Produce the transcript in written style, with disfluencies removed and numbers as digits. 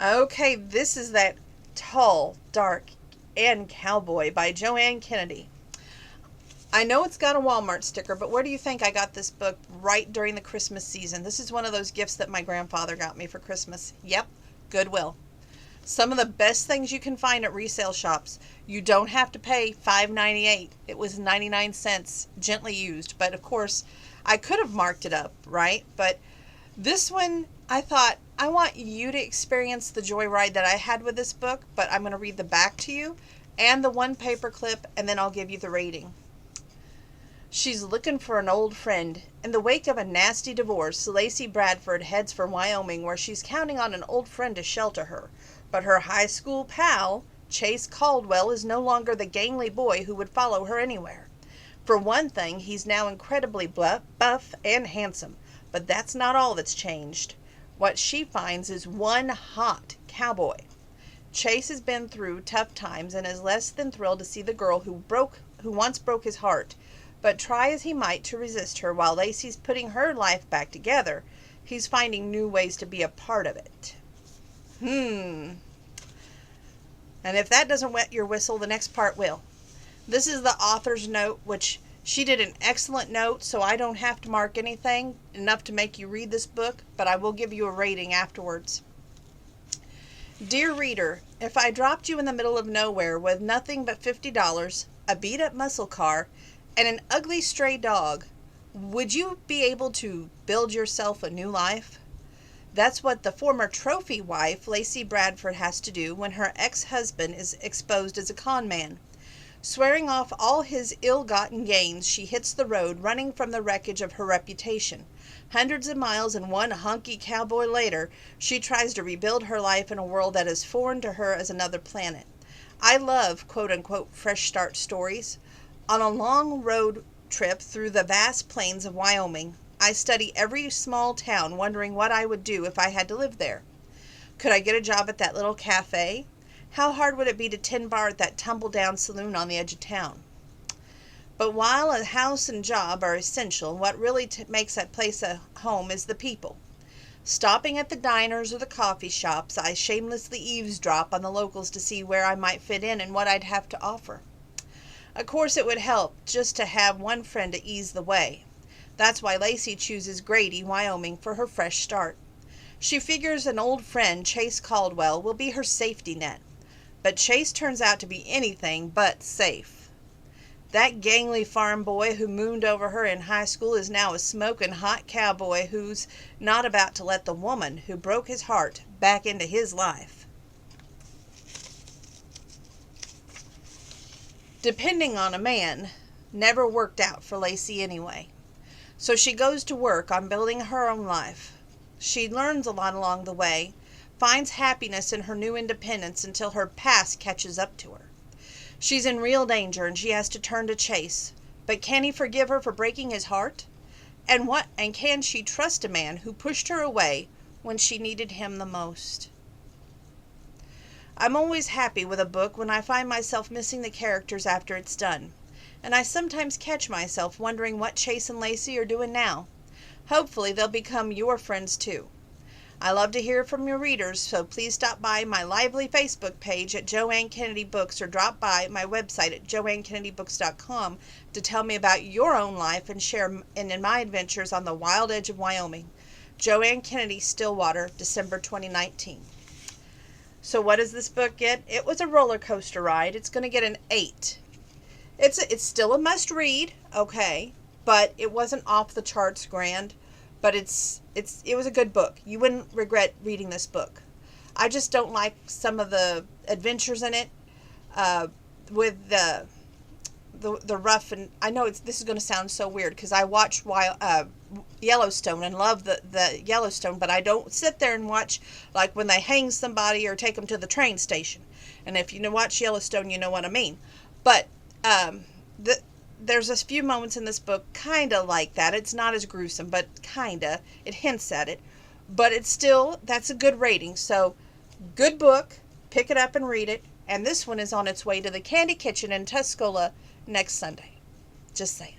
Okay, this is that Tall, Dark, and Cowboy by Joanne Kennedy. I know it's got a Walmart sticker, but where do you think I got this book right during the Christmas season? This is one of those gifts that my grandfather got me for Christmas. Yep, Goodwill. Some of the best things you can find at resale shops. You don't have to pay $5.98. It was 99 cents, gently used. But of course, I could have marked it up, right? But this one, I thought, I want you to experience the joyride that I had with this book, but I'm going to read the back to you and the one paper clip, and then I'll give you the rating. She's looking for an old friend. In the wake of a nasty divorce, Lacey Bradford heads for Wyoming, where she's counting on an old friend to shelter her. But her high school pal, Chase Caldwell, is no longer the gangly boy who would follow her anywhere. For one thing, he's now incredibly buff and handsome, but that's not all that's changed. What she finds is one hot cowboy. Chase has been through tough times and is less than thrilled to see the girl who once broke his heart. But try as he might to resist her while Lacey's putting her life back together, he's finding new ways to be a part of it. And if that doesn't wet your whistle, the next part will. This is the author's note, which she did an excellent note, so I don't have to mark anything enough to make you read this book, but I will give you a rating afterwards. Dear reader, if I dropped you in the middle of nowhere with nothing but $50, a beat-up muscle car, and an ugly stray dog, would you be able to build yourself a new life? That's what the former trophy wife, Lacey Bradford, has to do when her ex-husband is exposed as a con man. Swearing off all his ill-gotten gains, she hits the road, running from the wreckage of her reputation. Hundreds of miles and one honky cowboy later, she tries to rebuild her life in a world that is foreign to her as another planet. I love quote-unquote fresh start stories. On a long road trip through the vast plains of Wyoming, I study every small town, wondering what I would do if I had to live there. Could I get a job at that little cafe? How hard would it be to tend bar at that tumble-down saloon on the edge of town? But while a house and job are essential, what really makes that place a home is the people. Stopping at the diners or the coffee shops, I shamelessly eavesdrop on the locals to see where I might fit in and what I'd have to offer. Of course, it would help just to have one friend to ease the way. That's why Lacey chooses Grady, Wyoming, for her fresh start. She figures an old friend, Chase Caldwell, will be her safety net. But Chase turns out to be anything but safe. That gangly farm boy who mooned over her in high school is now a smoking hot cowboy who's not about to let the woman who broke his heart back into his life. Depending on a man never worked out for Lacey anyway. So she goes to work on building her own life. She learns a lot along the way, finds happiness in her new independence until her past catches up to her. She's in real danger and she has to turn to Chase. But can he forgive her for breaking his heart? And can she trust a man who pushed her away when she needed him the most? I'm always happy with a book when I find myself missing the characters after it's done. And I sometimes catch myself wondering what Chase and Lacey are doing now. Hopefully they'll become your friends too. I love to hear from your readers, so please stop by my lively Facebook page at Joanne Kennedy Books or drop by my website at joannekennedybooks.com to tell me about your own life and share in my adventures on the wild edge of Wyoming. Joanne Kennedy, Stillwater, December 2019. So what does this book get? It was a roller coaster ride. It's going to get an 8. It's still a must read, okay, but it wasn't off the charts grand, but it was a good book. You wouldn't regret reading this book. I just don't like some of the adventures in it with the rough, and I know this is going to sound so weird because I watch Yellowstone and love the Yellowstone, but I don't sit there and watch like when they hang somebody or take them to the train station. And if you watch Yellowstone, you know what I mean. But there's a few moments in this book kind of like that. It's not as gruesome, but kind of. It hints at it. But it's still, that's a good rating. So, good book. Pick it up and read it. And this one is on its way to the Candy Kitchen in Tuscola next Sunday. Just saying.